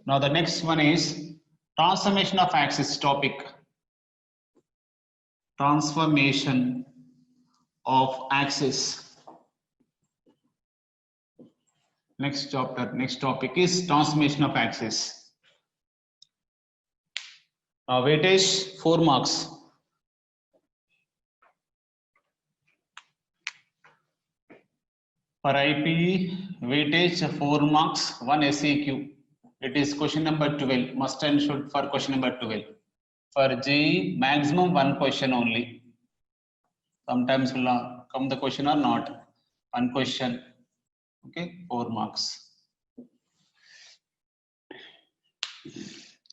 Now the next one is transformation of axis topic. Transformation of axis. Next topic is transformation of axis. Now weightage 4 marks. For IPE, weightage 4 marks, 1 SEQ. It is question number 12, must and should for question number 12. For JEE, maximum 1 question only. Sometimes will come the question or not. 1 question. Okay, 4 marks.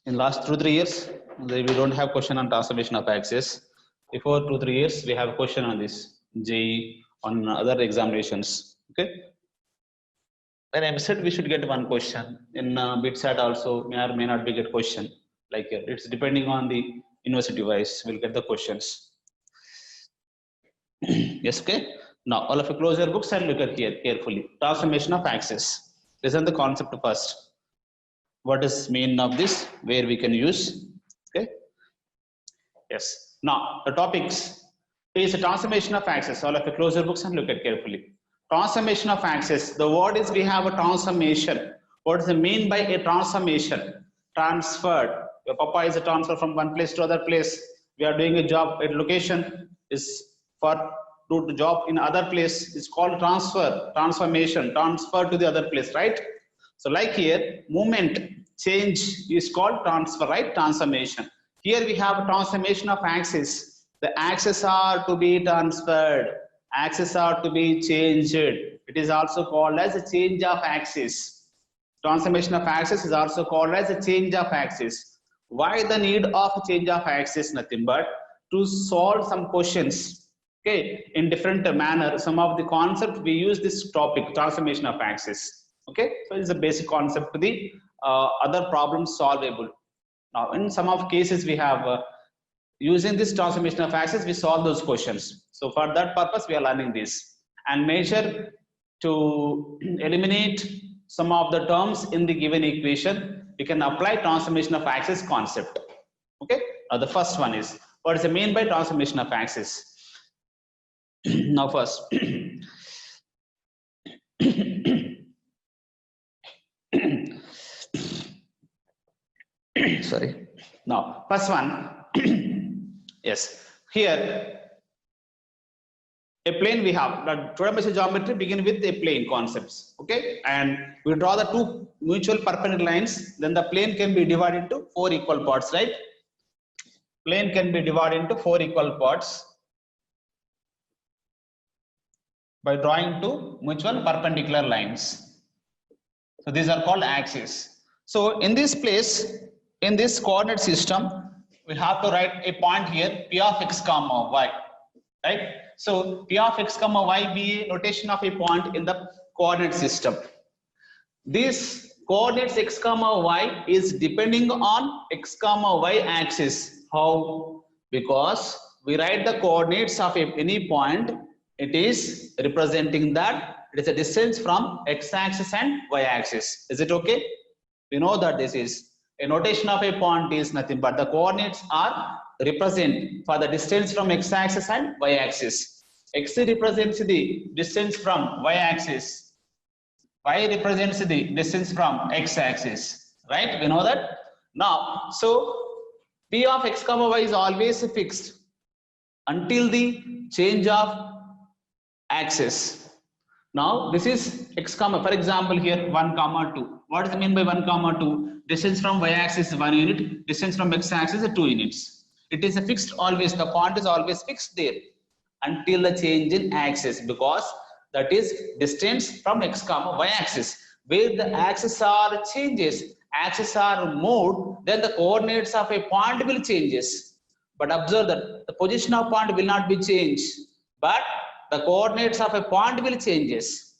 In last 2-3 years, we don't have question on transformation of axis. Before 2-3 years, we have a question on this JEE on other examinations. Okay. When I said we should get 1 question in BITSAT also may or may not be get question like here. It's depending on the university wise. We'll get the questions. Yes. Okay. Now all of you close your books and look at here carefully. Transformation of axis. Listen the concept first. What is mean of this? Where we can use? Okay. Yes. Now the topics is a transformation of axis. All of you close your books and look at carefully. Transformation of axis. The word is we have a transformation. What does it mean by a transformation? Transferred. Your papa is a transfer from one place to other place. We are doing a job at location is for do the job in other place. It's called transfer, transformation, transfer to the other place, right? So like here, movement, change is called transfer, right? Transformation. Here we have a transformation of axis. The axes are to be transferred. Axes are to be changed. It is also called as a change of axis. Transformation of axis is also called as a change of axis. Why the need of a change of axis? Nothing but to solve some questions, okay, in different manner. Some of the concept we use this topic, transformation of axis. Okay, so it's a basic concept to the other problems solvable. Now in some of cases we have using this transformation of axis, we solve those questions. So for that purpose, we are learning this and measure to eliminate some of the terms in the given equation. We can apply transformation of axis concept. Okay. Now the first one is what is the mean by transformation of axis? Now first, sorry. Now first one. Yes, here a plane we have. The two-dimensional geometry begin with a plane concepts. Okay, and we draw the 2 mutual perpendicular lines. Then the plane can be divided into 4 equal parts, right? Plane can be divided into 4 equal parts by drawing 2 mutual perpendicular lines. So these are called axes. So in this place, in this coordinate system, we have to write a point here, P of x comma y, right? So P of x comma y be a notation of a point in the coordinate system. This coordinates x comma y is depending on x comma y axis. How? Because we write the coordinates of any point, it is representing that it is a distance from x axis and y axis. Is it okay? We know that this is a notation of a point is nothing but the coordinates are represent for the distance from x axis and y axis. X represents the distance from y axis. Y represents the distance from x axis. Right? We know that. Now, so P of x comma y is always fixed until the change of axis. Now, this is x comma. For example, here 1 comma 2. What does it mean by 1 comma 2? Distance from y axis is 1 unit, distance from x axis is 2 units. It is a fixed always, the point is always fixed there until the change in axis, because that is distance from x comma y axis. Where the axis are changes, axis are moved, then the coordinates of a point will changes. But observe that the position of point will not be changed, but the coordinates of a point will changes.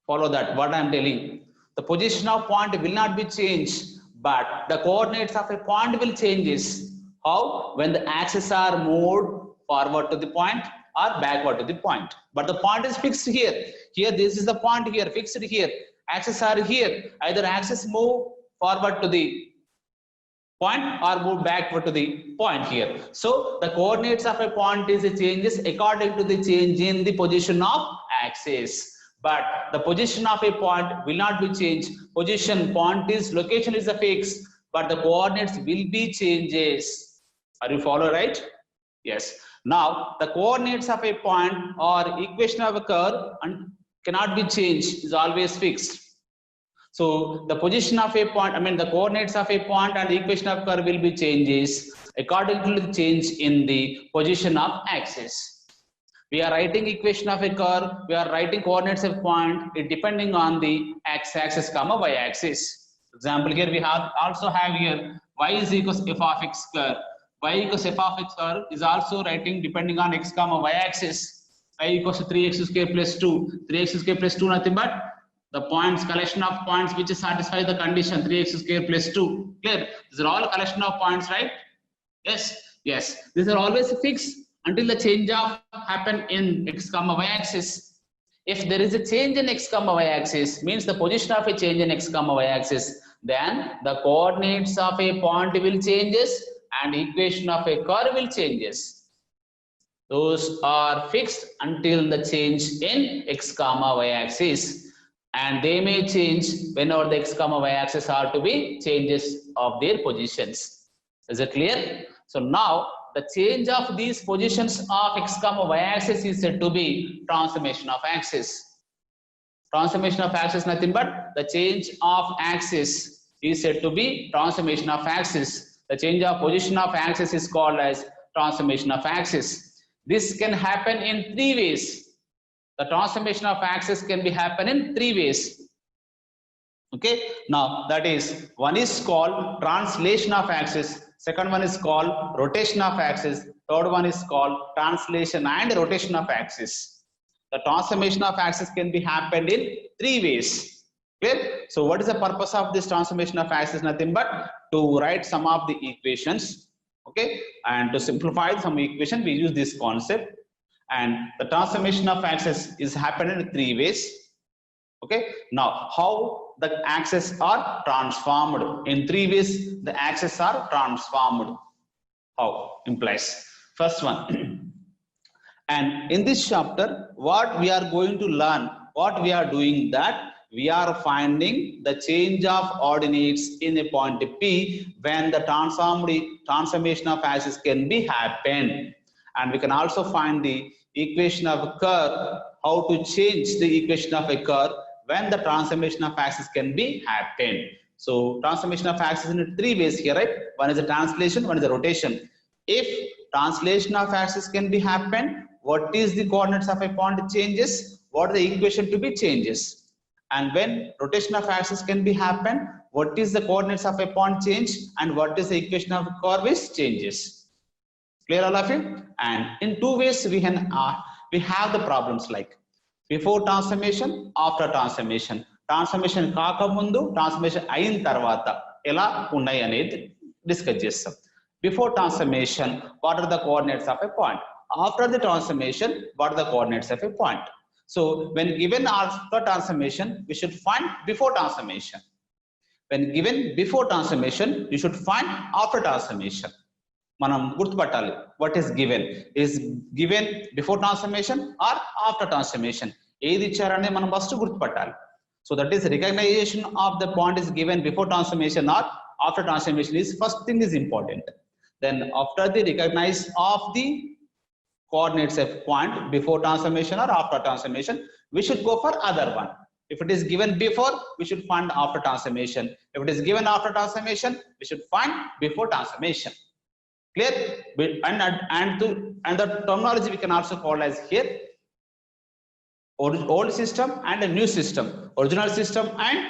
Follow that, what I am telling. The position of point will not be changed, but the coordinates of a point will changes. How? When the axes are moved forward to the point or backward to the point. But the point is fixed here. Here, this is the point here, fixed here. Axes are here. Either axis move forward to the point or move backward to the point here. So the coordinates of a point is changes according to the change in the position of axis. But the position of a point will not be changed. Position, point is, location is a fix, but the coordinates will be changes. Are you follow right? Yes. Now the coordinates of a point or equation of a curve and cannot be changed, is always fixed. So the position of a point, the coordinates of a point and the equation of curve will be changes according to the change in the position of axis. We are writing equation of a curve, we are writing coordinates of a point, it depending on the x-axis comma y-axis. Example here we also have here y is equals f of x square. Y equals f of x square is also writing depending on x comma y-axis. Y equals to 3x square plus 2. 3x square plus 2 nothing but the points, collection of points which satisfy the condition 3x square plus 2. Clear? These are all collection of points, right? Yes. Yes. These are always fixed until the change of happen in x comma y axis. If there is a change in x comma y axis, means the position of a change in x comma y axis, then the coordinates of a point will changes and equation of a curve will changes. Those are fixed until the change in x comma y axis, and they may change whenever the x comma y axis are to be changes of their positions. Is it clear? So now the change of these positions of x comma y axis is said to be transformation of axis. Transformation of axis nothing but the change of axis is said to be transformation of axis. The change of position of axis is called as transformation of axis. This can happen in 3 ways. The transformation of axis can be happen in 3 ways. Okay, now that is, one is called translation of axis, second one is called rotation of axis, third one is called translation and rotation of axis. The transformation of axis can be happened in 3 ways. Clear? So what is the purpose of this transformation of axis? Nothing but to write some of the equations. Okay, and to simplify some equation we use this concept, and the transformation of axis is happening in 3 ways. Okay, now how the axes are transformed? In 3 ways the axes are transformed. How? Implies first one. And in this chapter what we are going to learn, what we are doing, that we are finding the change of ordinates in a point P when the transformation of axis can be happened. And we can also find the equation of a curve, how to change the equation of a curve when the transformation of axis can be happened. So transformation of axis in 3 ways here, right? One is a translation, one is a rotation. If translation of axis can be happened, what is the coordinates of a point changes, what are the equation to be changes? And when rotation of axis can be happened, what is the coordinates of a point change and what is the equation of a curve is changes. Clear all of you? And in 2 ways we have the problems like before transformation, after transformation. Transformation kaakamundu, transformation ayin tarvata ela unnai anedi discuss chestam. Before transformation, what are the coordinates of a point? After the transformation, what are the coordinates of a point? So when given after transformation, we should find before transformation. When given before transformation, you should find after transformation. Manam gurtupattali, what is given? Is given before transformation or after transformation? Edi icharane manam first gurtupattali. So that is recognition of the point is given before transformation or after transformation is first thing is important. Then after the recognize of the coordinates of point before transformation or after transformation, we should go for other one. If it is given before, we should find after transformation. If it is given after transformation, we should find before transformation. Clear? And the terminology we can also call as here old system and a new system, original system and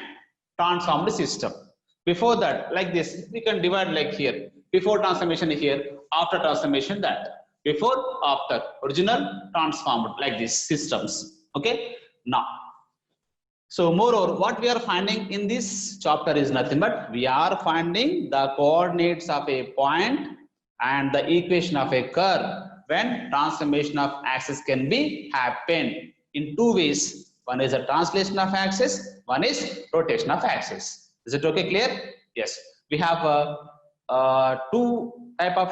transformed system. Before that, like this, we can divide like here, before transformation here, after transformation that. Before, after, original, transformed, like these systems. Okay, now so moreover what we are finding in this chapter is nothing but we are finding the coordinates of a point and the equation of a curve when transformation of axis can be happen in 2 ways. One is a translation of axis, one is rotation of axis. Is it okay, clear? Yes. We have two type of,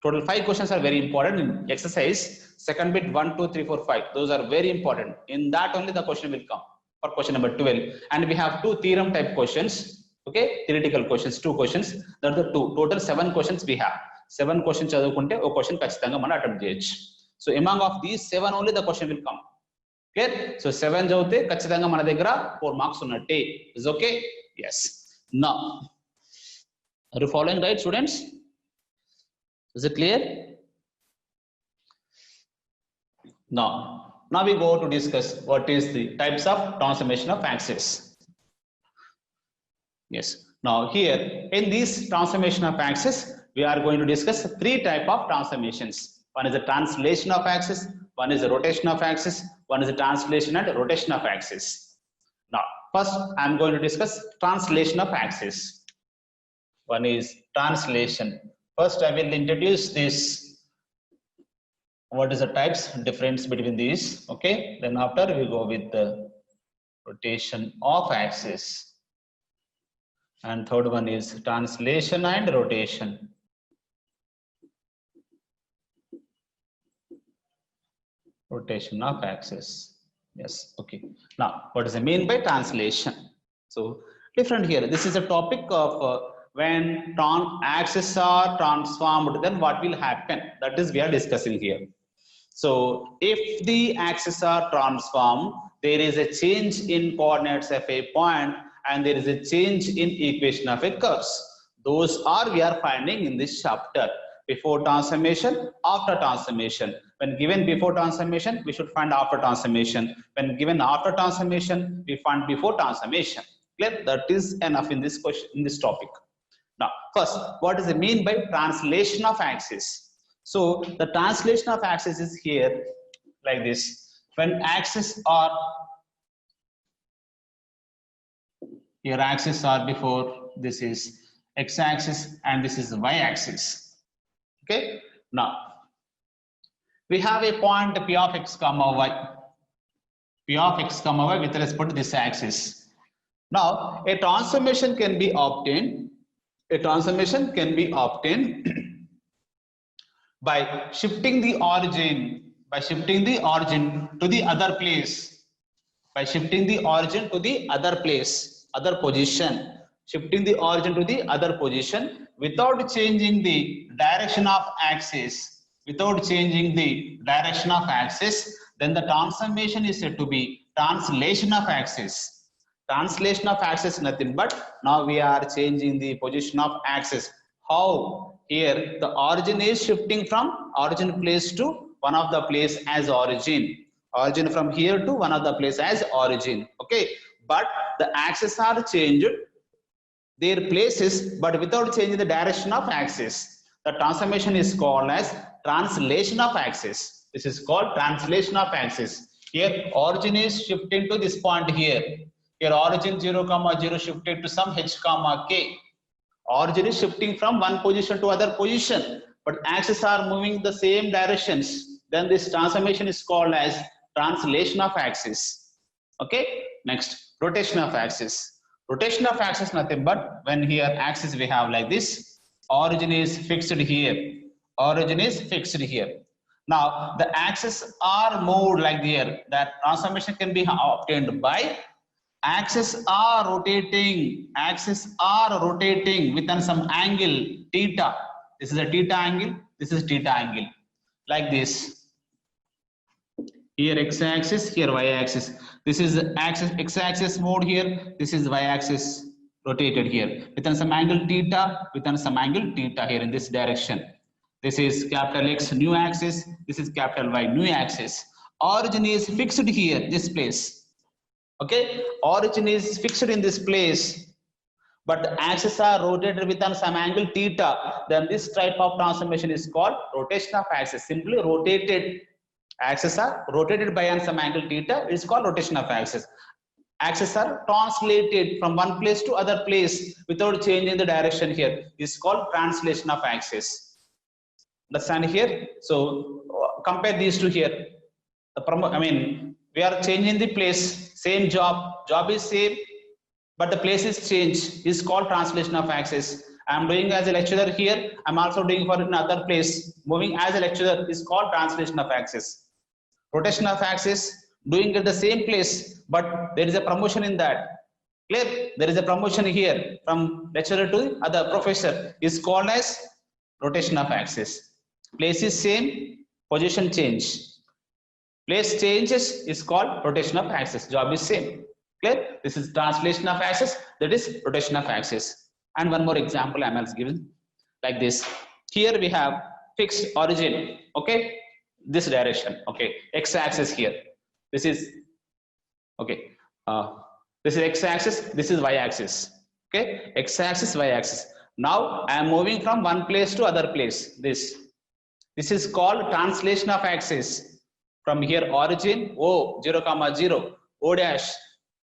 total 5 questions are very important in exercise. Second bit 1, 2, 3, 4, 5. Those are very important. In that only the question will come for question number 12. And we have 2 theorem type questions. Okay, theoretical questions, 2 questions. That are the 2. Total 7 questions we have. 7 questions chadukunte o question kachithanga mana attempt cheyochu. So among of these 7 only the question will come. Clear? So 7 chavute kachithanga mana daggara 4 marks unnatte. Is okay? Yes. Now, are you following right, students? Is it clear? Now we go to discuss what is the types of transformation of axis. Yes. Now here in this transformation of axis, we are going to discuss 3 type of transformations. One is the translation of axis, one is the rotation of axis, one is the translation and rotation of axis. Now first I am going to discuss translation of axis. One is translation. First I will introduce this. What is the types, difference between these? Okay. Then after we go with the rotation of axis. And third one is translation and rotation. Rotation of axis. Yes. Okay. Now, what does it mean by translation? So different here. This is a topic of when axes are transformed, then what will happen? That is we are discussing here. So if the axes are transformed, there is a change in coordinates of a point and there is a change in equation of a curve. Those are we are finding in this chapter. Before transformation, after transformation. When given before transformation, we should find after transformation. When given after transformation, we find before transformation. Clear? That is enough in this question, in this topic. Now, first, what does it mean by translation of axis? So the translation of axis is here like this. When axes are your axis are before, this is x-axis and this is y-axis. Okay. Now we have a point P of x comma y. P of x comma y with respect to this axis. Now a transformation can be obtained. A transformation can be obtained by shifting the origin to the other place, by shifting the origin to the other place, other position, shifting the origin to the other position without changing the direction of axis, without changing the direction of axis, then the transformation is said to be translation of axis. Translation of axis is nothing but now we are changing the position of axis. How? Here the origin is shifting from origin place to one of the place as origin. Origin from here to one of the place as origin. Okay. But the axes are changed their places but without changing the direction of axis. The transformation is called as translation of axis. This is called translation of axis. Here origin is shifting to this point here. Here origin 0, 0 shifted to some h, k. Origin is shifting from one position to other position, but axes are moving the same directions. Then this transformation is called as translation of axis. Okay. Next, rotation of axis. Rotation of axis nothing but when here axis we have like this. Origin is fixed here. Origin is fixed here. Now the axes are moved like here. That transformation can be obtained by axes are rotating within some angle theta. This is a theta angle, this is theta angle, like this. Here x-axis, here y-axis. This is axis, x-axis moved here, this is y-axis rotated here within some angle theta, here in this direction. This is capital X new axis, this is capital Y new axis. Origin is fixed here, this place. Okay, origin is fixed in this place, but the axes are rotated within some angle theta. Then this type of transformation is called rotation of axis. Simply rotated, axes are rotated by some angle theta. It is called rotation of axis. Axes are translated from one place to other place without changing the direction here. This is called translation of axis. Understand here? So compare these two here. we are changing the place, same job is same, but the place is changed, is called translation of axis. I'm doing as a lecturer here, I'm also doing for another place, moving as a lecturer is called translation of axis. Rotation of axis, doing at the same place, but there is a promotion in that. Clear? There is a promotion here from lecturer to other professor is called as rotation of axis. Place is same, position change. Place changes is called rotation of axis. Job is same. Clear? This is translation of axis, that is rotation of axis. And one more example I am also given like this. Here we have fixed origin, okay, this direction, okay, x-axis here, this is okay, this is x-axis, this is y-axis, okay, x-axis, y-axis. Now I am moving from one place to other place. This is called translation of axis. From here origin O 0, 0, O dash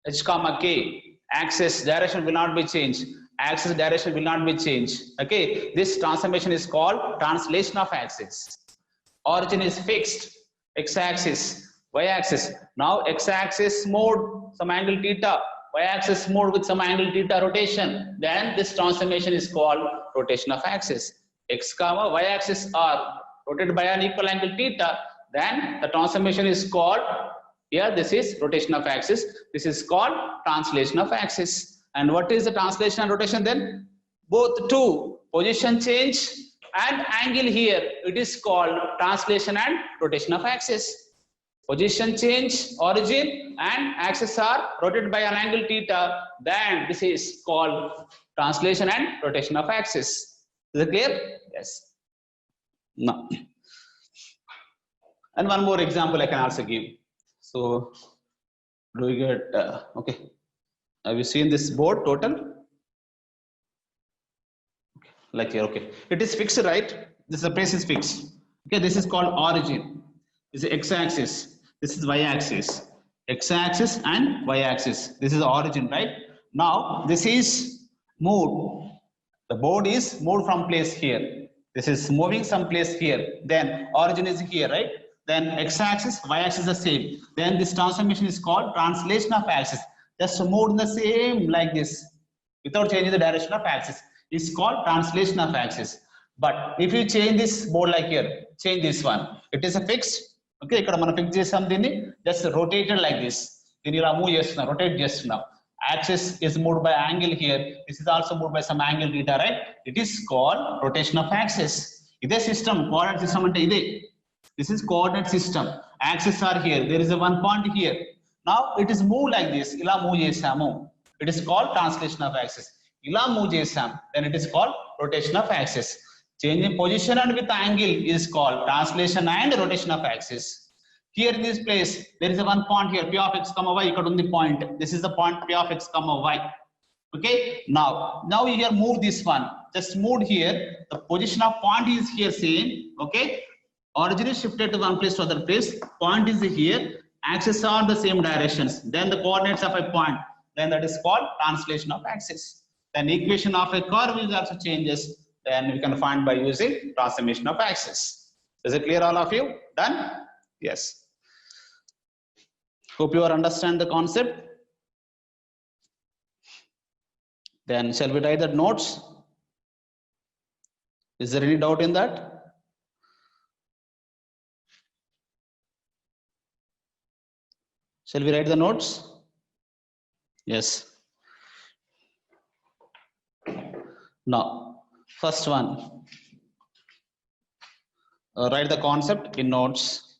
H, K, axis direction will not be changed. Axis direction will not be changed. Okay, this transformation is called translation of axis. Origin is fixed, x-axis, y-axis. Now x-axis moved some angle theta, y-axis moved with some angle theta rotation. Then this transformation is called rotation of axis. X, y-axis are rotated by an equal angle theta. Then the transformation is called, here this is rotation of axis. This is called translation of axis. And what is the translation and rotation then? Both two, position change and angle here, it is called translation and rotation of axis. Position change, origin and axis are rotated by an angle theta, then this is called translation and rotation of axis. Is it clear? Yes. No. And one more example I can also give. So, do we get, okay. Have you seen this board total? Okay. Like here, okay. It is fixed, right? This the place is fixed. Okay, this is called origin. This is x-axis. This is y-axis. X-axis and y-axis. This is the origin, right? Now, this is moved. The board is moved from place here. This is moving some place here. Then origin is here, right? Then x-axis, y-axis the same. Then this transformation is called translation of axis. Just move in the same like this without changing the direction of axis. It's called translation of axis. But if you change this board like here, change this one. It is a fixed. Okay, ikkada mana fix chesam deenni, just rotated like this. Then you move chestunna, rotate chestunna. Axis is moved by angle here. This is also moved by some angle theta, right? It is called rotation of axis. Ide system, coordinate system ante ide. This is coordinate system. Axes are here. There is a one point here. Now it is moved like this. Ila move chesamu. It is called translation of axis. Ila move chesam. Then it is called rotation of axis. Changing position and with angle is called translation and rotation of axis. Here in this place, there is a one point here. P of x comma y. Ikkada undi point. This is the point P of x comma y. Okay. Now you here move this one. Just moved here. The position of point is here same. Okay. Origin is shifted to one place to other place. Point is here. Axes are the same directions. Then the coordinates of a point. Then that is called translation of axis. Then equation of a curve is also changes. Then we can find by using transformation of axis. Is it clear, all of you? Done? Yes. Hope you are understand the concept. Then shall we write the notes? Is there any doubt in that? Shall we write the notes? Yes. Now, first one. Write the concept in notes.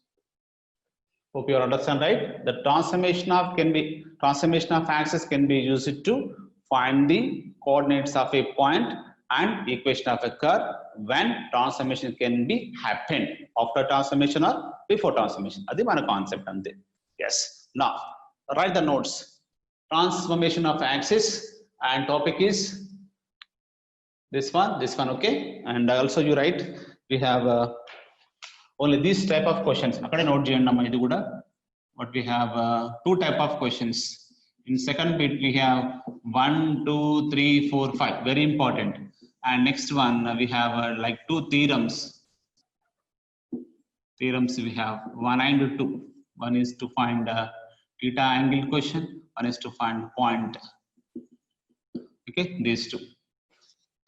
Hope you understand, right? The transformation of axis can be used to find the coordinates of a point and equation of a curve when transformation can be happened after transformation or before transformation. Adi mana concept ante. Yes. Now, write the notes. Transformation of axis and topic is this one, okay? And also you write, we have only this type of questions. But we have two type of questions. In second bit, we have 1, 2, 3, 4, 5. Very important. And next one, we have like two theorems. Theorems we have 1 and 2. One is to find theta angle question. One is to find point. Okay, these two.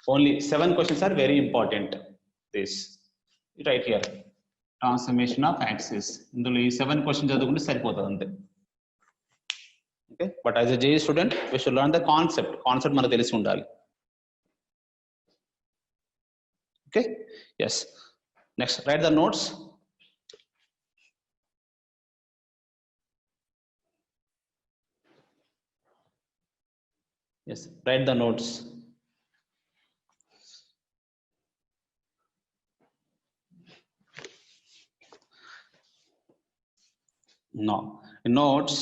Only 7 questions are very important. This right here. Transformation of axis. ఇందులో ఈ 7 questions చదువుకుంటే సరిపోతుంది అంతే. Okay, but as a JEE student, we should learn the concept. Concept మనకు తెలిసి ఉండాలి. Okay, yes. Next, write the notes. Yes, write the notes. No, notes.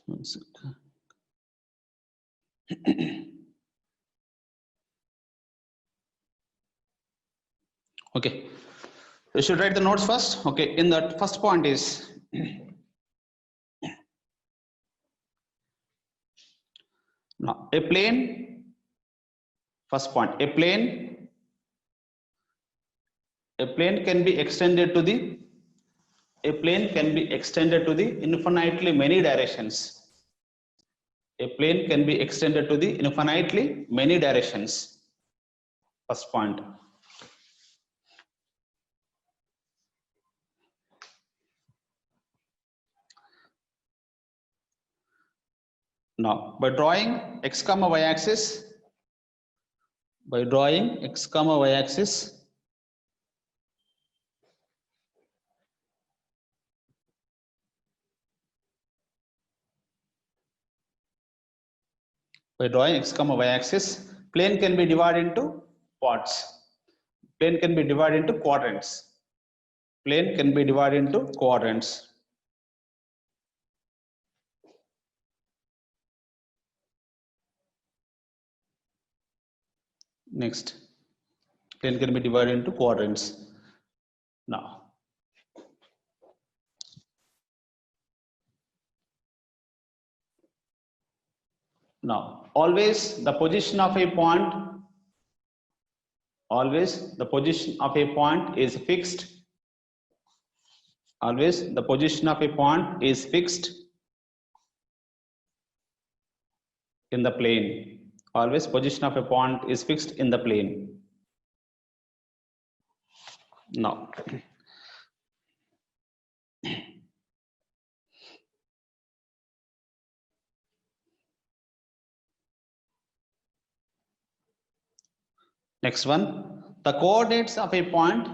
One second. Okay, we should write the notes first. Okay, in that first point is now a plane. First point, a plane can be extended to the infinitely many directions. A plane can be extended to the infinitely many directions. First point. Now, by drawing x comma y axis, by drawing x comma y axis, plane can be divided into parts. Plane can be divided into quadrants. Plane can be divided into quadrants. Next, plane can be divided into quadrants. Now, always the position of a point is fixed. Always the position of a point is fixed in the plane. Always position of a point is fixed in the plane. Now, next one, the coordinates of a point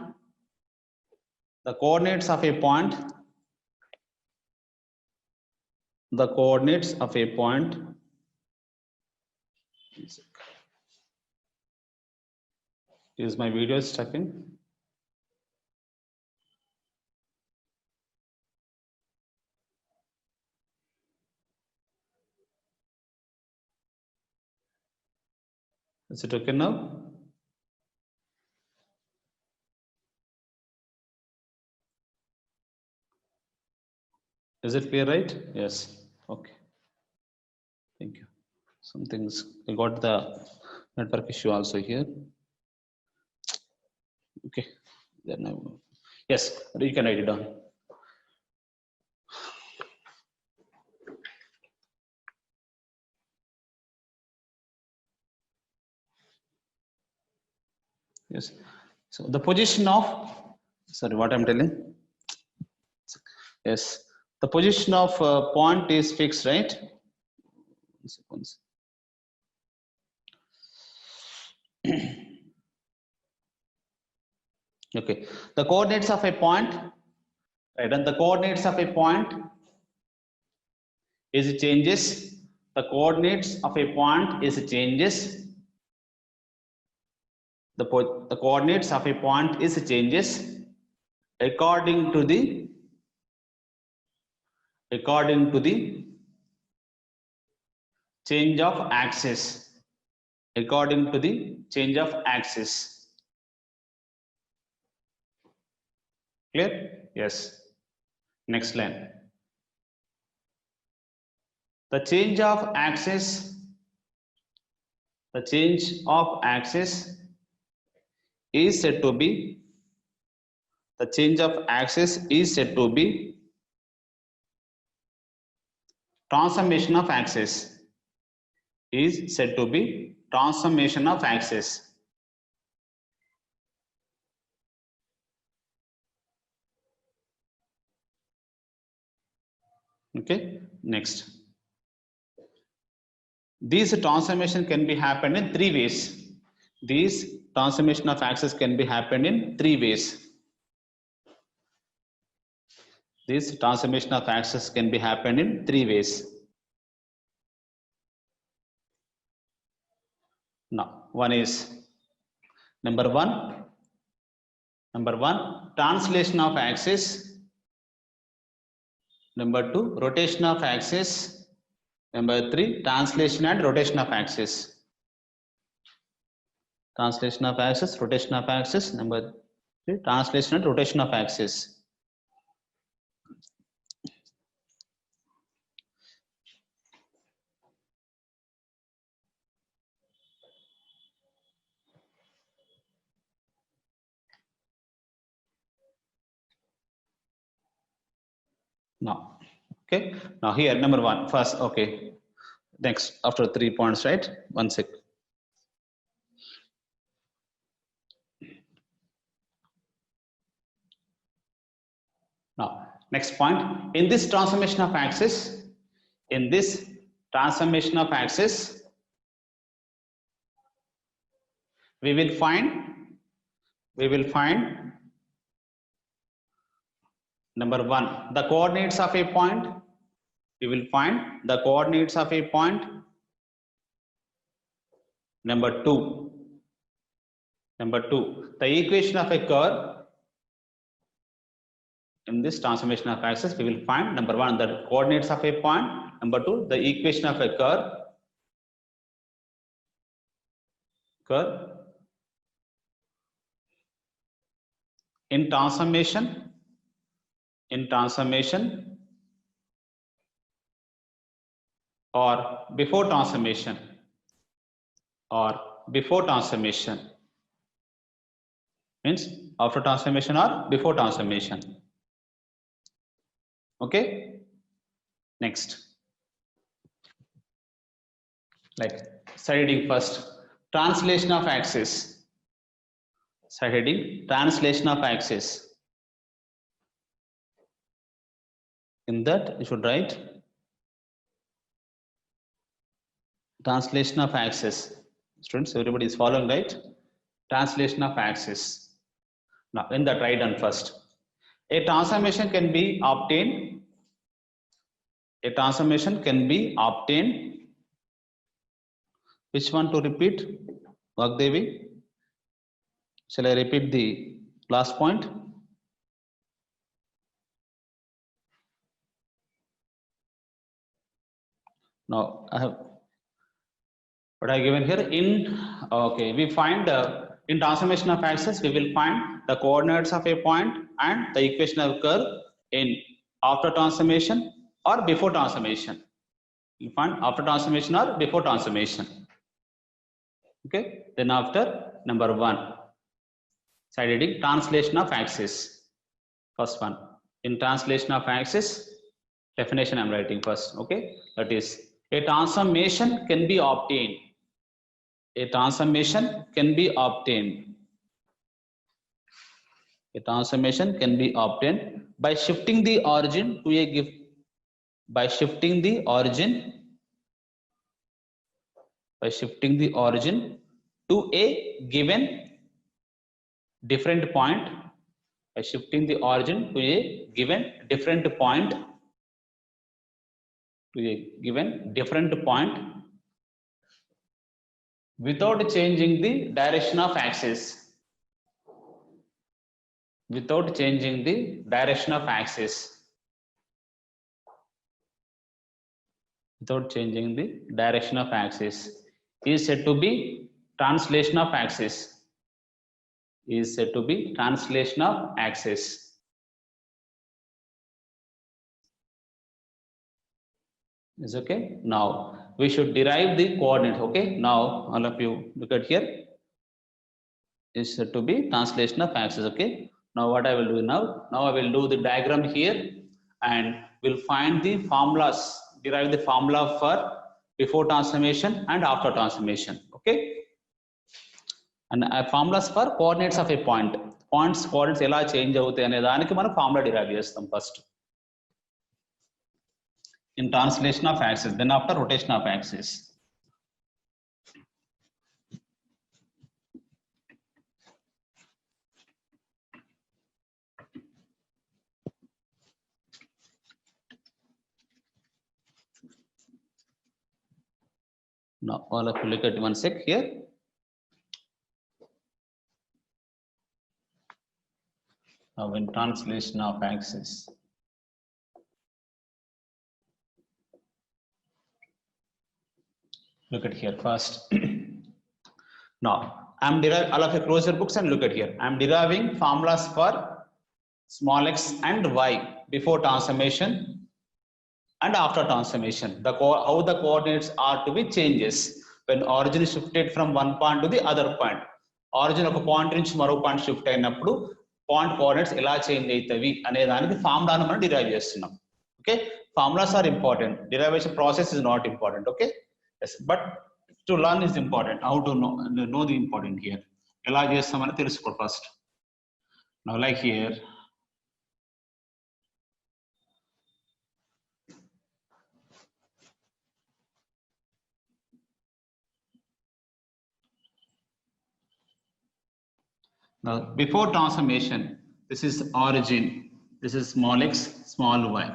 is my video stuck in? Is it okay now? Is it clear, right? Yes. Okay. Thank you. Some things, I got the network issue also here. Okay. Then I will. Yes, you can write it down. Yes. So the position of, sorry, what I'm telling. Yes, the position of point is fixed, right? Okay, the coordinates of a point, right? And the coordinates of a point is changes. The coordinates of a point is changes. The coordinates of a point is changes according to the change of axis. According to the change of axis. Clear? Yes. Next line. The change of axis is said to be transformation of axis. Okay, next. These transformation can be happened in three ways. These transformation of axis can be happened in three ways. This transformation of axis can be happened in three ways. Now, one is number one, translation of axis. Number two, rotation of axis. Number three, translation and rotation of axis. Translation of axis, rotation of axis. Number three, translation and rotation of axis. Now, okay. Now here, number one, first, okay. Next, after 3 points, right? 1 sec. Now, next point, in this transformation of axis, we will find number one, the coordinates of a point. We will find the coordinates of a point. Number two, the equation of a curve. In this transformation of axis, we will find number one, the coordinates of a point. Number two, the equation of a curve. In transformation or before transformation means after transformation or before transformation. Okay, next, like side heading first, translation of axis. Side heading, translation of axis. In that you should write translation of axis. Students, everybody is following, right? Translation of axis. Now in that, write down first. A transformation can be obtained. Which one to repeat? Vagdevi? Shall I repeat the last point? Now I have what I given here in, okay, we find in transformation of axis, we will find the coordinates of a point and the equation of curve in after transformation or before transformation. You find after transformation or before transformation. Okay, then after number one, side heading, translation of axis. First one, in translation of axis, definition I'm writing first. Okay, that is, a transformation can be obtained. A transformation can be obtained by shifting the origin to a given, to a given different point, without changing the direction of axis. Is said to be translation of axis. Is okay. Now we should derive the coordinates. Okay. Now all of you look at here. Is to be translation of axis. Okay. Now what I will do now? Now I will do the diagram here, and we'll find the formulas. Derive the formula for before transformation and after transformation. Okay. And formulas for coordinates of a point. Points coordinates ఎలా change అవుతాయి అనే దానికి మనం formula derive చేస్తాం first. In translation of axis, then after rotation of axis. Now all of you look at one sec here. Now in translation of axis. Look at here first. Now I'm deriving, all of you close your books and look at here. I'm deriving formulas for small x and y before transformation and after transformation. How the coordinates are to be changes when origin is shifted from one point to the other point. Origin ఒక point నుంచి మరో point shift అయినప్పుడు point coordinates ఎలా change అవుతాయి అనే దానికి ఫార్ములాను మనం డిరైవ్ చేస్తున్నాం. Okay, formulas are important, derivation process is not important. Okay, yes, but to learn is important. How to know the important here. ఎలా చేస్తామని తెలుసుకో first. Now like here, now before transformation, this is origin, this is small x, small y.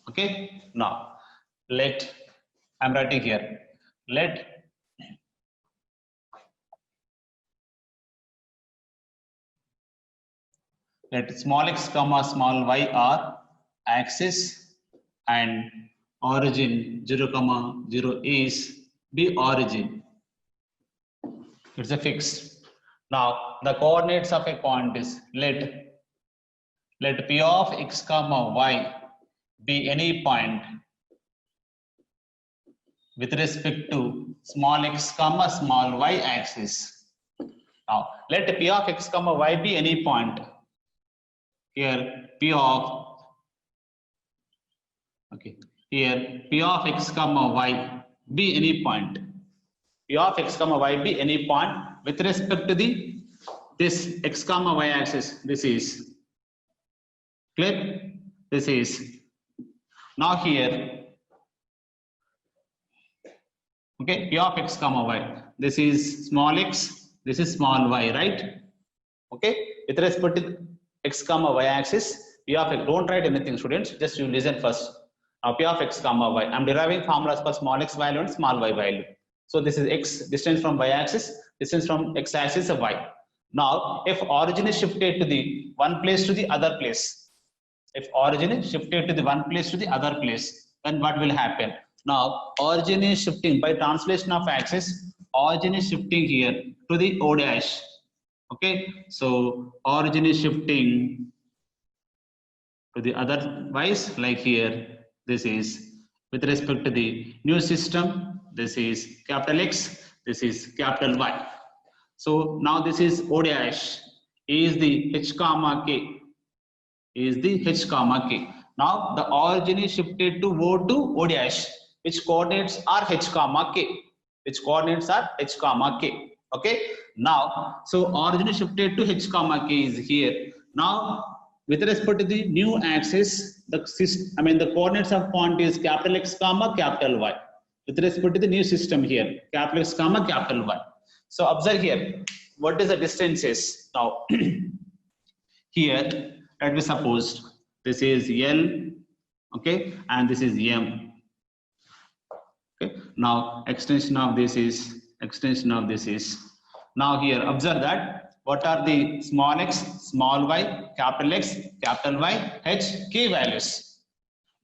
Okay, now let, I'm writing here, let small x comma small y are axis and origin 0 comma 0 is the origin. It's a fix. Now the coordinates of a point is let p of x comma y be any point with respect to small x comma small y axis. Now let p of x comma y be any point. Here p of, okay, here p of x comma y be any point. P of x comma y be any point with respect to the this x comma y axis. This is clear. This is now here. Okay, p of x comma y. This is small x. This is small y, right? Okay, with respect to x comma y axis, p of x. Don't write anything, students. Just you listen first. Now p of x comma y. I'm deriving formulas for small x value and small y value. So this is x, distance from y axis, distance from x axis of y. Now if origin is shifted to the one place to the other place, if origin is shifted to the one place to the other place, then what will happen? Now origin is shifting by translation of axis. Origin is shifting here to the o dash. Okay, so origin is shifting to the otherwise, like here. This is with respect to the new system. This is capital X, this is capital Y. So now this is o dash is the h comma k, is the h comma k. Now the origin is shifted to o dash, which coordinates are h comma k, which coordinates are h comma k. Okay, now so origin is shifted to h comma k is here. Now with respect to the new axis, the coordinates of point is capital X comma capital Y. With respect to the new system here, capital X comma capital Y. So observe here, what is the distances now? Here, let me suppose this is L, okay, and this is M. Okay, now extension of this is now here. Observe that what are the small x, small y, capital X, capital Y, H, K values.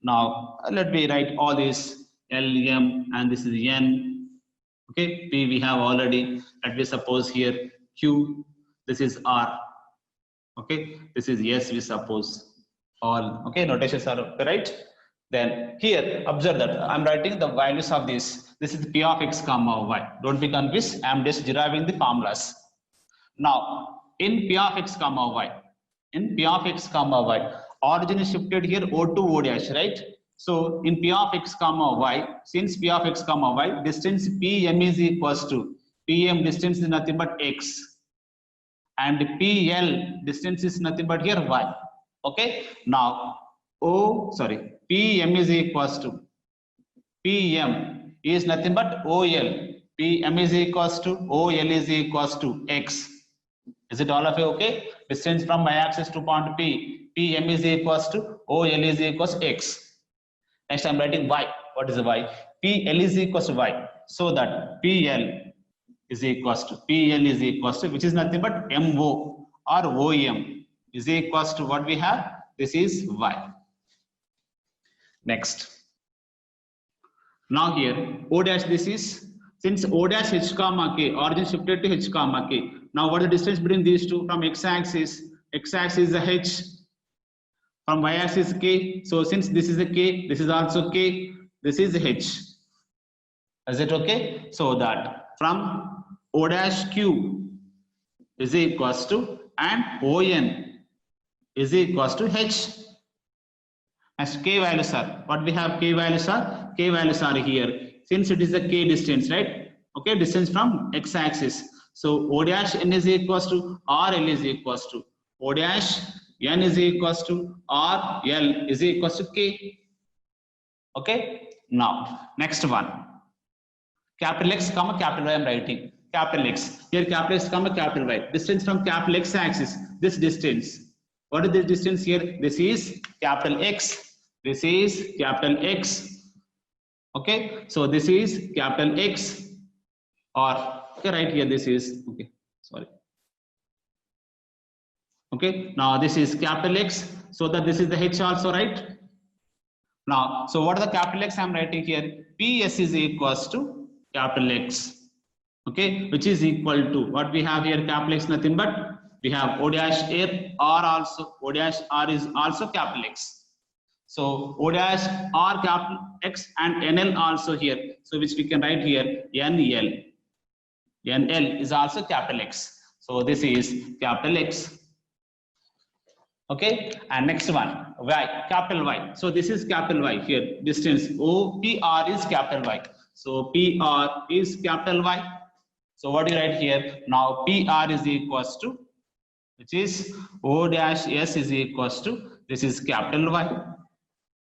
Now let me write all these L, M, and this is N. Okay, P we have already. Let me suppose here Q, this is R. Okay, this is S we suppose. All okay, notations are correct. Then here, observe that I'm writing the values of this. This is P of X comma Y. Don't be confused. I'm just deriving the formulas. Now, in P of X comma Y, origin is shifted here O to O dash, right? So in P of X comma Y, since P of X comma Y, distance PM is equals to, PM distance is nothing but X, and PL distance is nothing but here Y. Okay, now PM is equals to, PM is nothing but OL, PM is equals to, OL is equals to X. Is it all of you okay? Distance from y-axis to point P, PM is equals to, OL is equals to X. Next I'm writing Y. What is the Y? PL is equals to Y. So that PL is equals to, which is nothing but MO or OM is equals to what we have? This is Y. Next. Now here O dash, this is, since O dash H comma K, origin shifted to H comma K. Now what is the distance between these two? From x-axis is the H, from y-axis K. So since this is a K, this is also K, this is H. Is it okay? So that from O dash Q is equals to, and ON is equals to H. As K values are, what we have K values are? K values are here. Since it is a K distance, right? Okay, distance from x-axis. So O dash N is equals to RL is equals to, O dash N is equals to RL is equals to K. Okay. Now next one, capital X comma capital Y. I'm writing capital X here, capital X comma capital Y. Distance from capital X axis. This distance. What is this distance here? This is capital X. This is capital X. Okay. So this is capital X, or okay, right here this is, okay, sorry. Okay, now this is capital X, so that this is the H also, right? Now, so what are the capital X I'm writing here? PS is equals to capital X, okay, which is equal to what we have here, capital X, nothing but we have O dash R also, O dash R is also capital X. So O dash R capital X and NL also here, so which we can write here NL. NL is also capital X. So this is capital X. Okay, and next one, Y, capital Y. So this is capital Y here. Distance PR is capital Y. So PR is capital Y. So what do you write here? Now PR is equals to, which is O dash S is equals to, this is capital Y.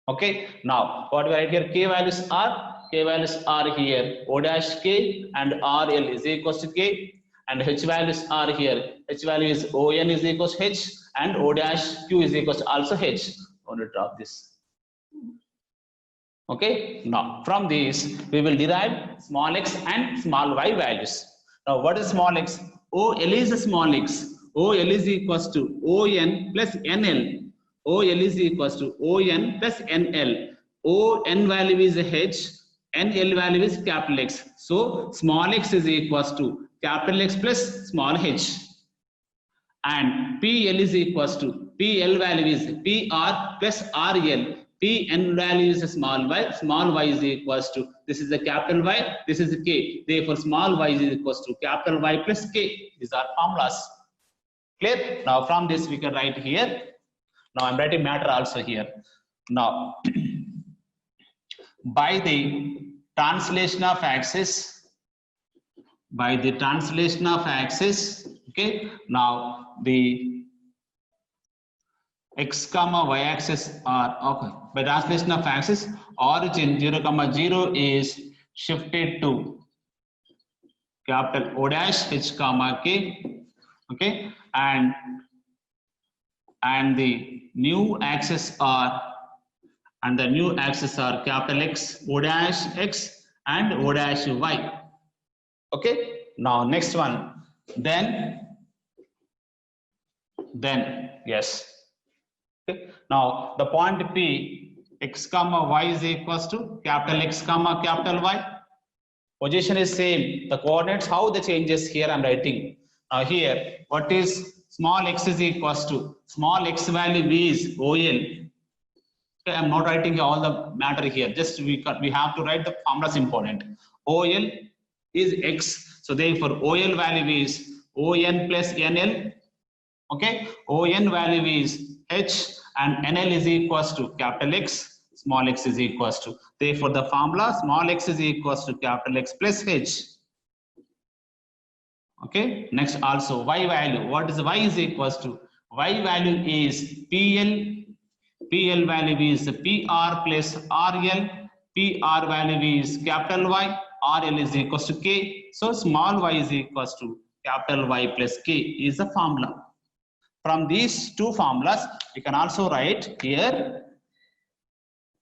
Okay, now what do you write here? K values are here, O dash K and RL is equals to K, and H values are here, H value is ON is equals to H, and O dash Q is equals to also H. I want to drop this. Okay, now from these we will derive small x and small y values. Now what is small x? OL is a small x. OL is equals to ON plus NL. OL is equals to ON plus NL. ON value is H, NL value is capital X. So small x is equals to capital X plus small h. And PL is equals to, PL value is PR plus RL. PN value is a small y is equals to, this is a capital Y, this is a K. Therefore small y is equals to capital Y plus K. These are formulas. Clear? Now from this we can write here. Now I'm writing matter also here. Now by the translation of axis, okay, now the x comma y axis are, okay, by translation of axis, origin 0,0 is shifted to capital O dash H comma K, okay, and the new axis are, capital X, O dash X and O dash Y. Okay, now next one, then yes. Okay, now the point P, x comma y is equals to capital X comma capital Y. Position is same. The coordinates, how the changes here I'm writing. Now here, what is small x is equals to, small x value is OL. Okay, I'm not writing all the matter here. Just we have to write the formulas important. OL is X. So therefore OL value is ON plus NL. Okay, ON value is H and NL is equals to capital X, small x is equals to. Therefore the formula small x is equals to capital X plus H. Okay, next also y value. What is y is equals to? Y value is PL value is PR plus RL. PR value is capital Y. RL is equals to K. So small y is equals to capital Y plus K is the formula. From these two formulas, we can also write here.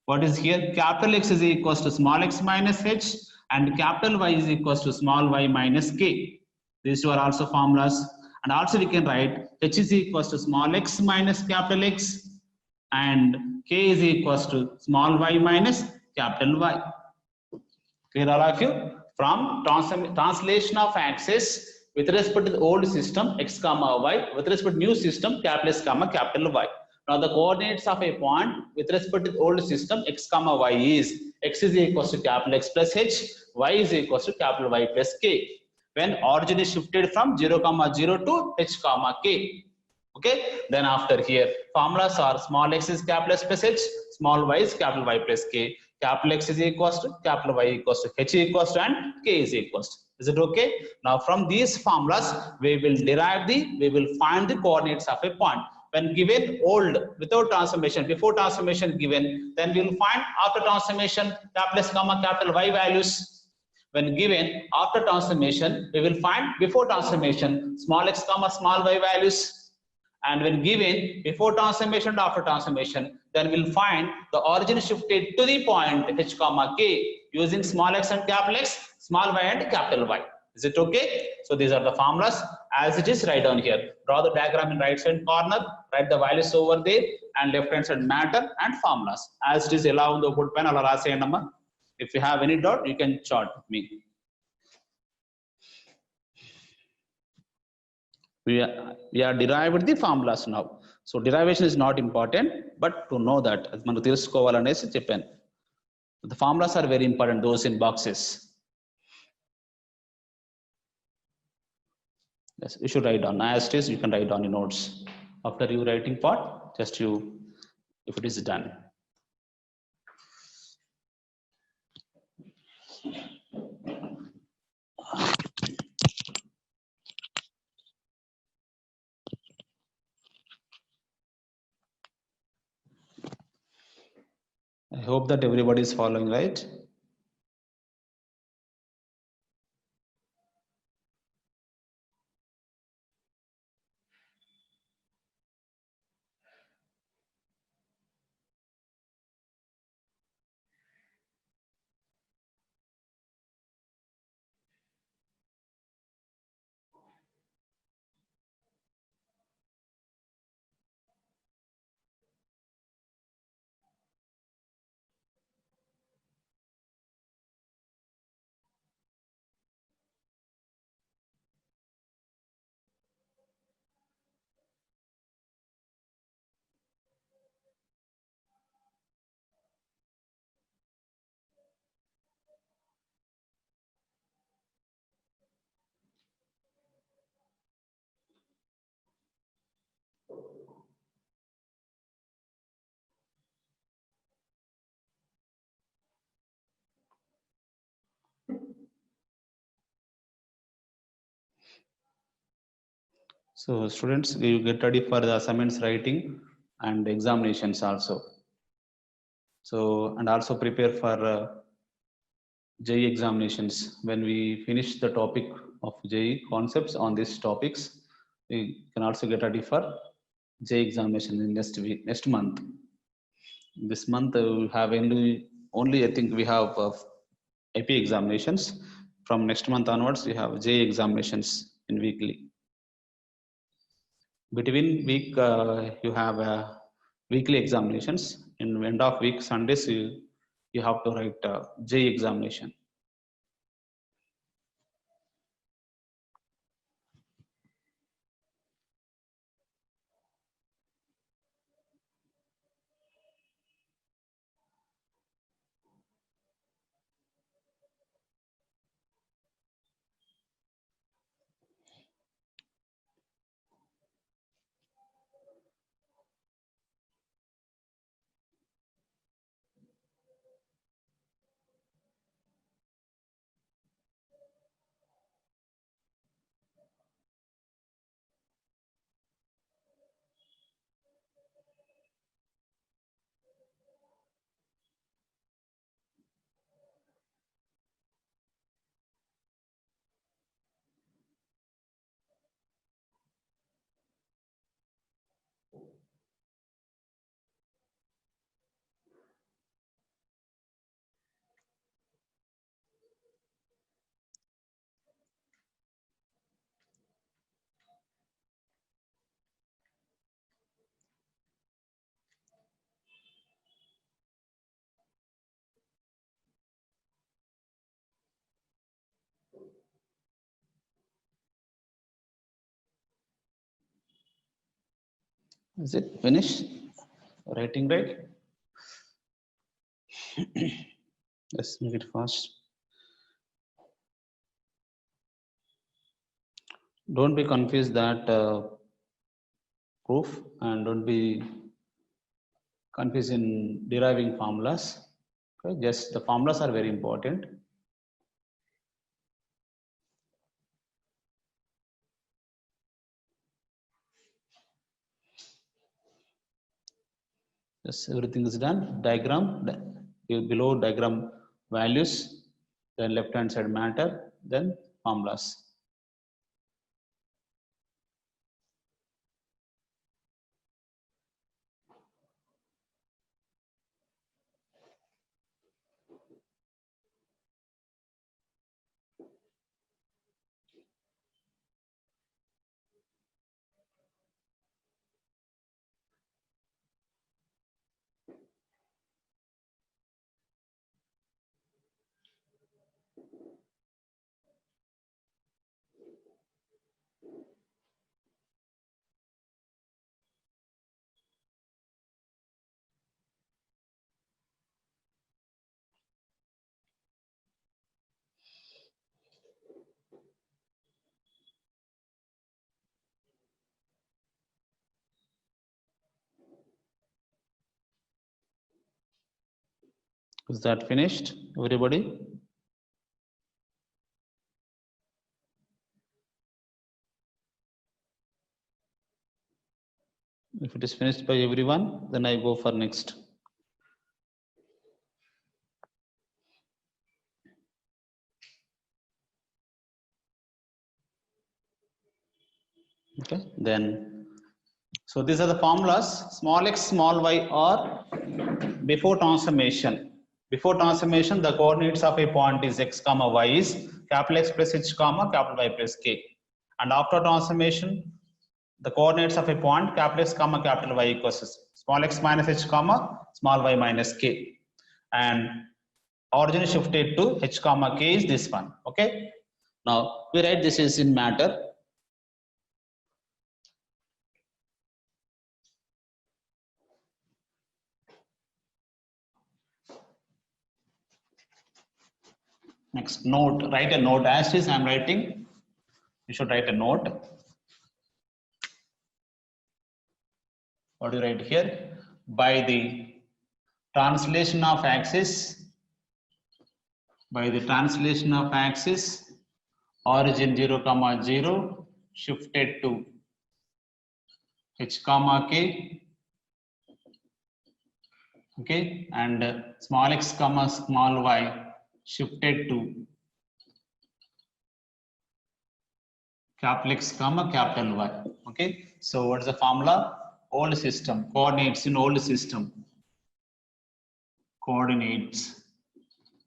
What is here? Capital X is equals to small x minus h, and capital Y is equals to small y minus k. These two are also formulas. And also we can write h is equals to small x minus capital X, and k is equals to small y minus capital Y. Clear all of you? From translation of axis with respect to the old system x comma y, with respect to new system capital S comma capital Y. Now the coordinates of a point with respect to the old system x comma y is x is equals to capital X plus h, y is equals to capital Y plus k. When origin is shifted from 0 comma 0 to h comma k. Okay, then after here formulas are small x is capital S plus h, small y is capital Y plus k. Capital X is equals to capital Y equals to h equals to and k is equals to. Is it okay? Now from these formulas we will find the coordinates of a point. When given old without transformation, before transformation given, then we will find after transformation capital S comma capital Y values. When given after transformation, we will find before transformation small x comma small y values. And when given before transformation and after transformation, then we'll find the origin shifted to the point h comma k using small x and capital X, small y and capital Y. Is it okay? So these are the formulas as it is right down here. Draw the diagram in right side corner, write the values over there, and left hand side matter and formulas. As it is allow on the wood pen, if you have any doubt, you can chat me. We are derived the formulas now. So derivation is not important, but to know that as manu telusukovalanesi cheppanu. The formulas are very important, those in boxes. Yes, you should write down. As it is, you can write down your notes. After you writing part, just you, if it is done. I hope that everybody is following, right? So students, you get ready for the assignments writing and examinations also. So, and also prepare for JEE examinations. When we finish the topic of JEE concepts on these topics, we can also get ready for JEE examination in next month. This month we have only I think we have AP examinations. From next month onwards, we have JEE examinations in weekly. Between week, you have weekly examinations. In end of week Sundays, you have to write JEE examination. Is it finished? Writing right? Let's make it fast. Don't be confused that proof, and don't be confused in deriving formulas. Okay, just the formulas are very important. Yes, everything is done. Diagram, below diagram values, then left hand side matter, then formulas. Is that finished, everybody? If it is finished by everyone, then I go for next. Okay, then, so these are the formulas. Small x, small y are before transformation. Before transformation, the coordinates of a point is x comma y is capital X plus h comma capital Y plus k. And after transformation, the coordinates of a point capital X comma capital Y equals small x minus h comma small y minus k. And origin shifted to h comma k is this one. Okay. Now we write this is in matter. Next, note, write a note as is I am writing. You should write a note. What do you write here? By the translation of axis, origin 0 comma 0 shifted to h comma k. Okay, and small x comma small y shifted to capital X comma capital Y. Okay, so what is the formula? Old system, coordinates in old system. Coordinates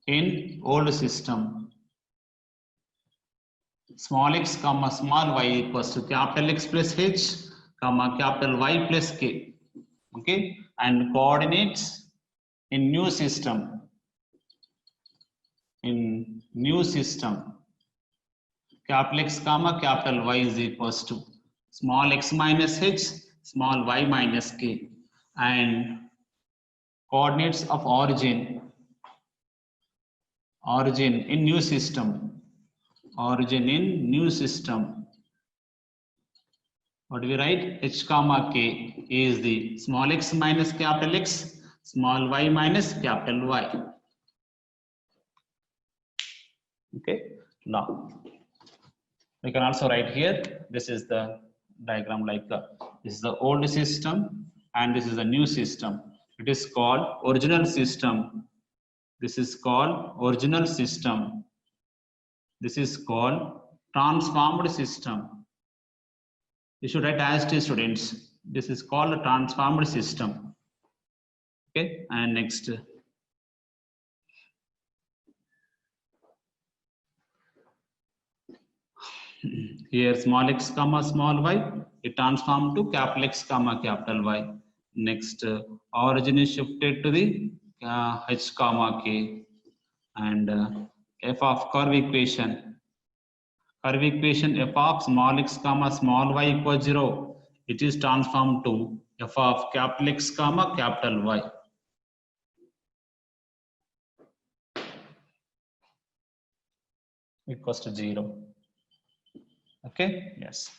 in old system. Small x comma small y equals to capital X plus h comma capital Y plus k. Okay, and coordinates in new system. In new system, capital X comma capital Y is equals to small x minus h, small y minus k, and coordinates of origin in new system, what do we write? H comma k is the small x minus capital X, small y minus capital Y. Okay, now we can also write here, this is the diagram like this is the old system and this is the new system. It is called original system. This is called original system. This is called transformed system. You should write as to students. This is called a transformed system. Okay, and next. Here small x comma small y, it transformed to capital X comma capital Y. Next, origin is shifted to the h comma k, and f of curve equation f of small x comma small y equals 0, it is transformed to f of capital X comma capital Y. Equals to 0. Okay, yes.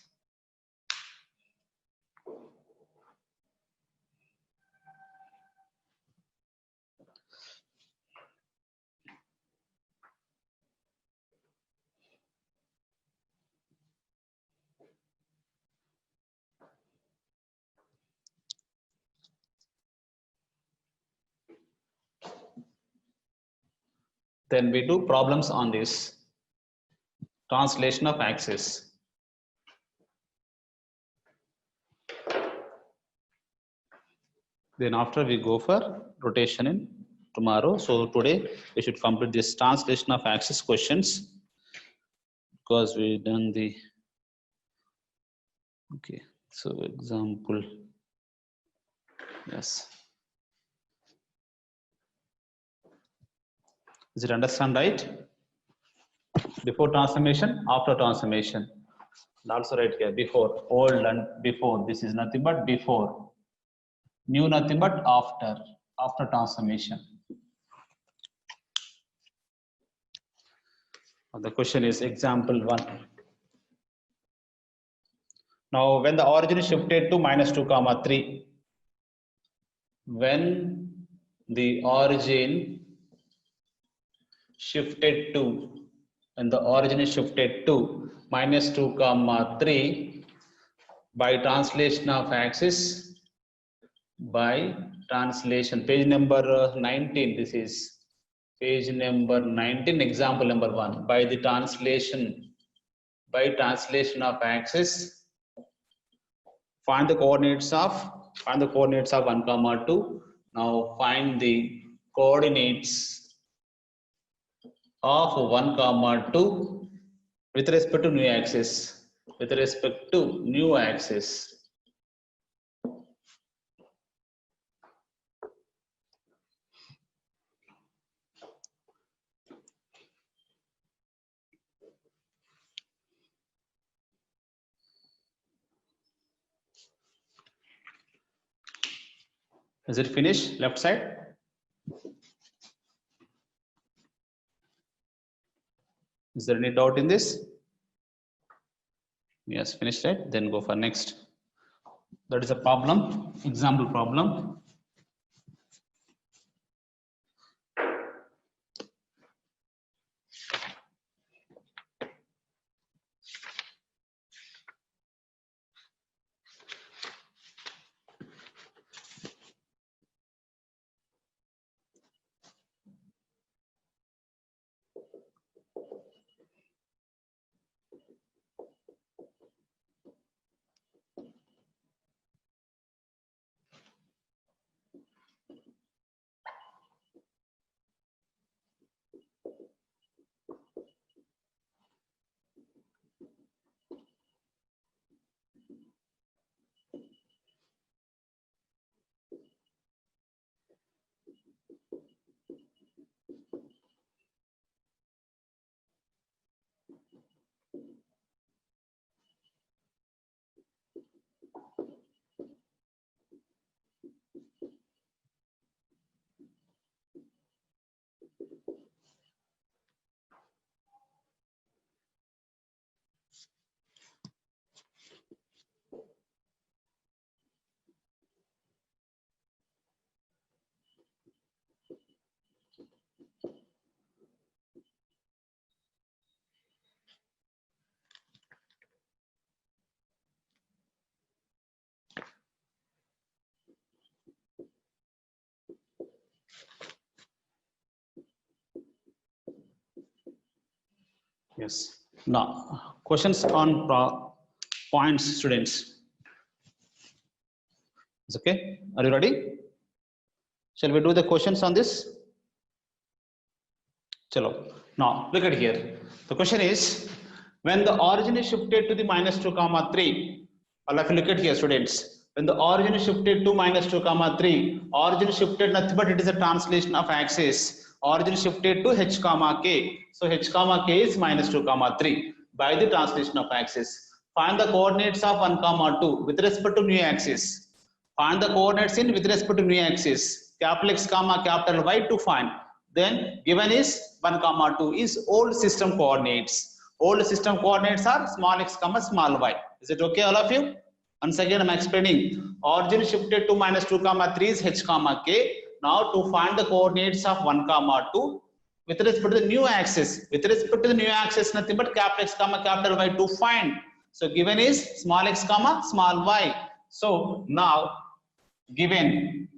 Then we do problems on this translation of axis. Then after we go for rotation in tomorrow. So today we should complete this translation of axis questions because we done the, okay, so example, yes. Is it understand right? Before transformation, after transformation. And also right here, before, old and before. This is nothing but before. New nothing but after transformation. The question is example 1. Now when the origin is shifted to -2 comma 3, when the origin shifted to, when the origin is shifted to -2 comma 3 by translation of axis, by translation, page number 19, this is page number 19, example number 1, by the translation, by translation of axis, find the coordinates of 1 comma 2. Now find the coordinates of 1 comma 2 with respect to new axis, with respect to new axis. Is it finished? Left side? Is there any doubt in this? Yes, finished, right? Then go for next. That is a problem, example problem. Yes. Now, questions on points, students. Is okay? Are you ready? Shall we do the questions on this? Chalo. Now, look at here. The question is, when the origin is shifted to the -2 comma 3, or if you look at here, students, when the origin is shifted to -2 comma 3, origin shifted nothing but it is a translation of axis. Origin shifted to h comma k. So h comma k is -2 comma 3 by the translation of axis. Find the coordinates of 1 comma 2 with respect to new axis. Find the coordinates in with respect to new axis. Capital X comma capital Y to find. Then given is 1 comma 2 is old system coordinates. Old system coordinates are small x comma small y. Is it okay, all of you? Once again, I'm explaining. Origin shifted to minus 2 comma 3 is h comma k. Now to find the coordinates of 1 comma 2 with respect to the new axis. With respect to the new axis, nothing but capital X comma capital Y to find. So given is small x comma small y. So now given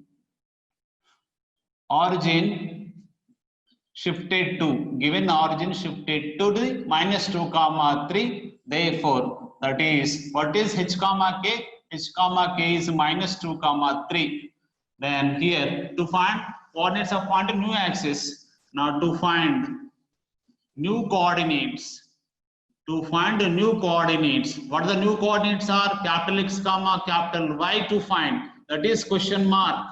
origin shifted to the minus 2 comma 3, therefore that is what is h comma k? H comma k is minus 2 comma 3. Then here to find coordinates of point new axis. Now to find new coordinates. What are the new coordinates are? Capital X comma capital Y to find. That is question mark.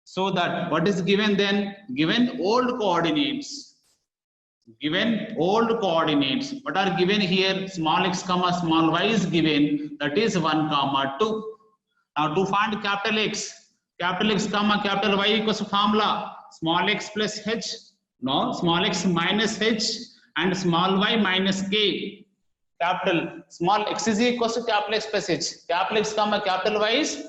So that what is given then? Given old coordinates. What are given here? Small x comma small y is given. That is 1 comma 2. Now to find capital X comma capital Y equals to formula. Small x plus h. No, small x minus h and small y minus k. Capital small x is equals to capital X plus h. Capital X comma capital Y is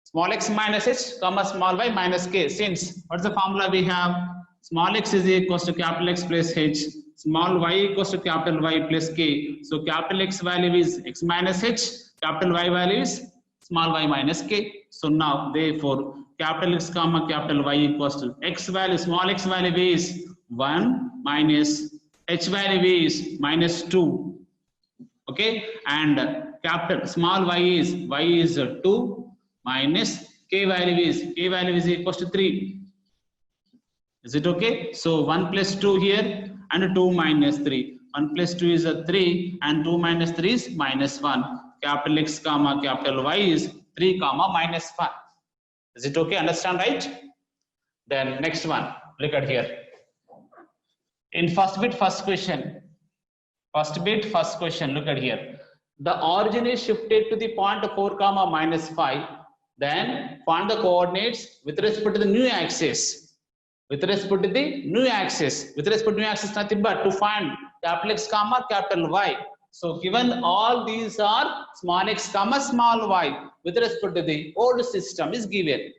small x minus h comma small y minus k. Since what's the formula we have? Small x is equals to capital X plus h, small y equals to capital Y plus k. So capital X value is x minus h, capital Y value is small y minus k. So now therefore capital X comma capital Y equals to x value, small x value is 1 minus h value is minus 2. Okay, and capital small y is 2 minus k value is equals to 3. Is it okay? So 1 plus 2 here and 2 minus 3. 1 plus 2 is a 3 and 2 minus 3 is minus 1. Capital X comma capital Y is 3 comma minus 1. Is it okay? Understand, right? Then next one, look at here. In first bit first question, look at here. The origin is shifted to the point 4 comma minus 5. Then find the coordinates with respect to the new axis. With respect to new axis, nothing but to find capital X comma capital Y. So given all these are small x comma small y with respect to the old system is given.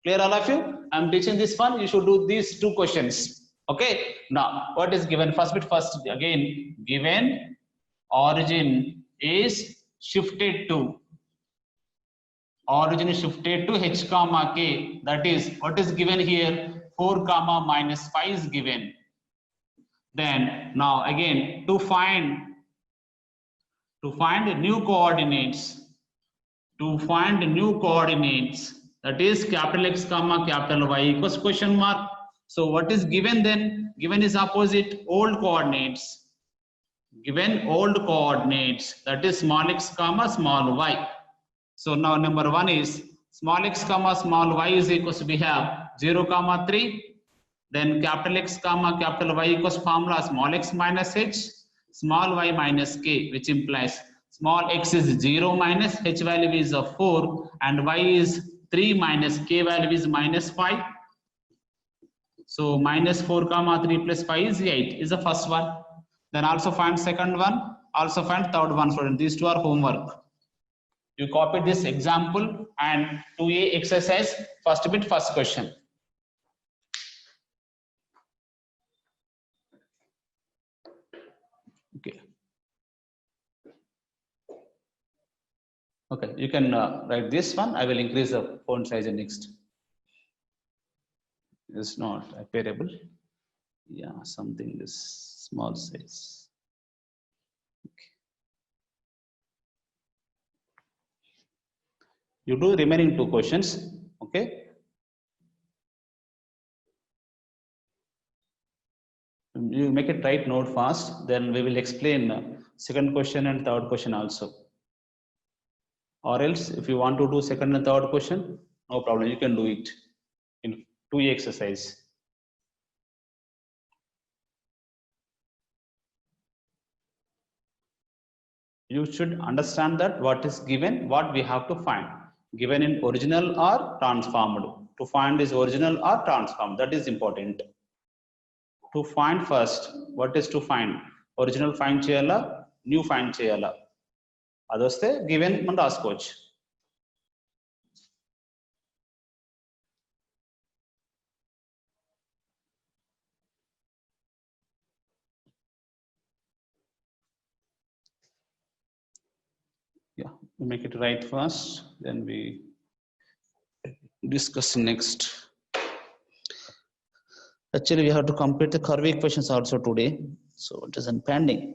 Clear, all of you? I am teaching this one. You should do these two questions. Okay. Now what is given? First bit first again. Given origin is shifted to h comma k. That is what is given here. 4 comma minus 5 is given. Then now again to find new coordinates. That is capital X comma capital Y equals question mark. So what is given then? Given is opposite old coordinates. That is small x comma small y. So now number 1 is small x comma small y is equals to we have 0 comma 3. Then capital X comma capital Y equals formula small x minus h, small y minus k, which implies small x is 0 minus h value is 4 and y is 3 minus k value is minus 5. So minus 4 comma 3 plus 5 is 8 is the first one. Then also find second one, also find third one. Student, these two are homework. You copy this example and 2A exercise, first bit first question. Okay, you can write this one. I will increase the font size next. It's not apparable. Yeah, something this small size. Okay. You do remaining two questions. Okay. You make it right note fast. Then we will explain second question and third question also. Or else, if you want to do second and third question, no problem. You can do it in 2A exercise. You should understand that what is given, what we have to find. given in original or transformed. To find is original or transformed, that is important. To find first, what is to find? Original find cheyala, new find cheyala. Adoste given man raskochu. Yeah, we make it right first, then we discuss next. Actually, we have to complete the curve equations also today, so it is in pending.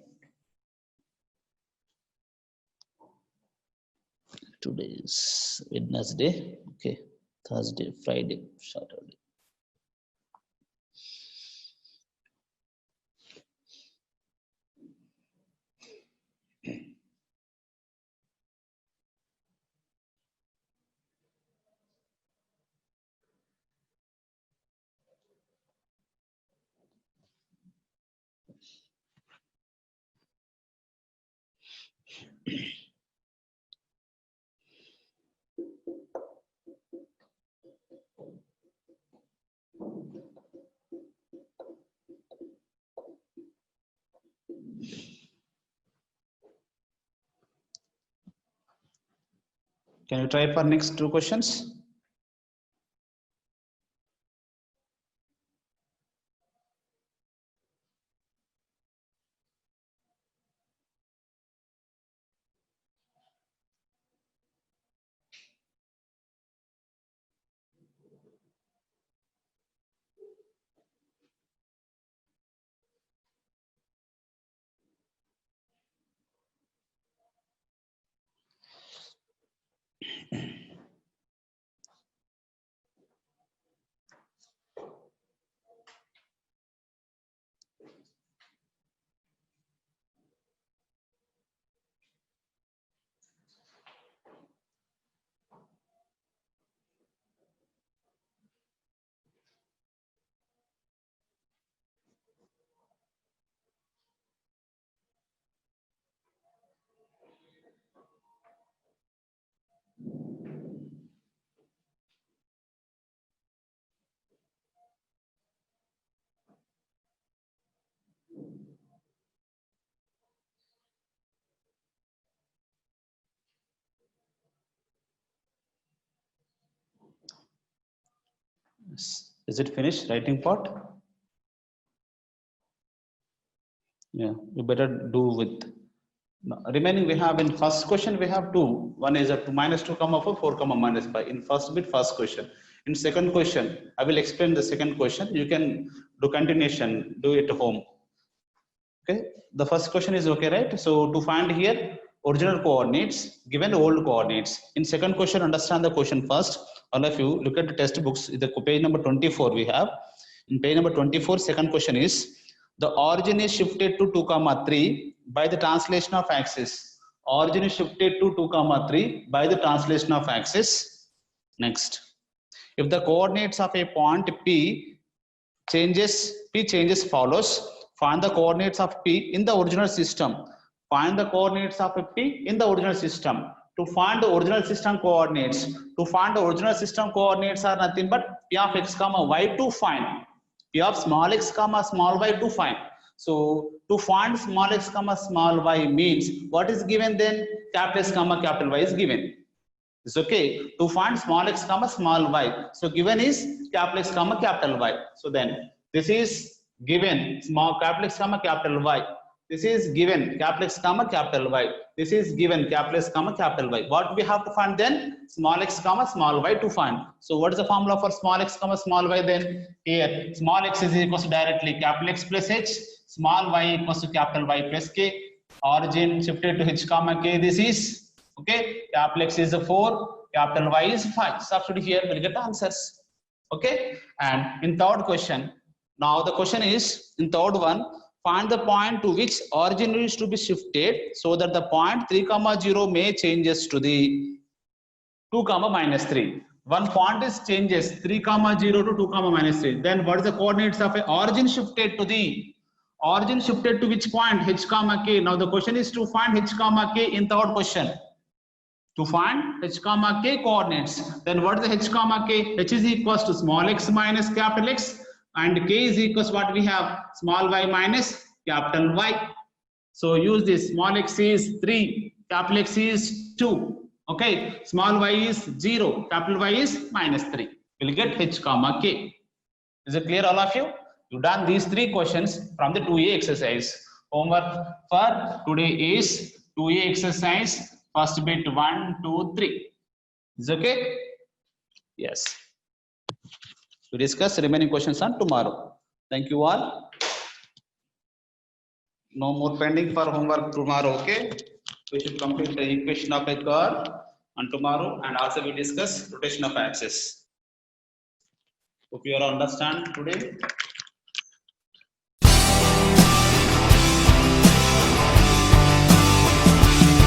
Today is Wednesday, okay, Thursday, Friday, Saturday. Can you try for next two questions? Is it finished writing part? Yeah, you better do with. Remaining we have in first question we have two. One is a 2 minus 2 comma 4, 4 comma minus 5 in first bit first question. In second question I will explain the second question. You can do continuation, do it at home. Okay, the first question is okay, right? So to find here original coordinates given old coordinates. In second question, understand the question first. All of you look at the textbooks. The page number 24 we have. In page number 24, second question is the origin is shifted to 2 comma 3 by the translation of axis. Origin is shifted to 2 comma 3 by the translation of axis. Next, if the coordinates of a point P changes follows. Find the coordinates of P in the original system. Find the coordinates of P in the original system. To find the original system coordinates, are nothing but P of x comma y to find. P of small x comma small y to find. So to find small x comma small y means what is given then? Capital X comma capital Y is given. It's okay. To find small x comma small y. So given is capital X comma capital Y. So then this is given small capital X comma capital Y. This is given capital X comma capital Y. This is given capital X comma capital Y. What we have to find then? Small x comma small y to find. So what is the formula for small x comma small y then? Here small x is equals to directly capital X plus h, small y equals to capital Y plus k. Origin shifted to h comma k. This is okay. Capital X is 4, capital Y is 5. Substitute here, we'll get the answers. Okay. And in third question, now the question is in third one. Find the point to which origin is to be shifted so that the point 3 comma 0 may changes to the 2 comma minus 3. One point is changes 3 comma 0 to 2 comma minus 3. Then what is the coordinates of a origin shifted to the origin shifted to which point? H comma k. Now the question is to find h comma k in third question. To find h comma k coordinates, then what is the h comma k? H is equals to small x minus capital X, and k is equals what we have, small y minus capital Y. So use this. Small x is 3, capital X is 2. Okay, small y is 0, capital Y is minus 3. We'll get h comma k. Is it clear, all of you? You done these 3 questions from the 2A exercise. Homework for today is 2A exercise, first bit 1, 2, 3. Is okay? Yes. We discuss remaining questions on tomorrow. Thank you all. No more pending for homework tomorrow. Okay, we should complete the equation of a curve on tomorrow, and also we discuss rotation of axis. Hope you all understand today.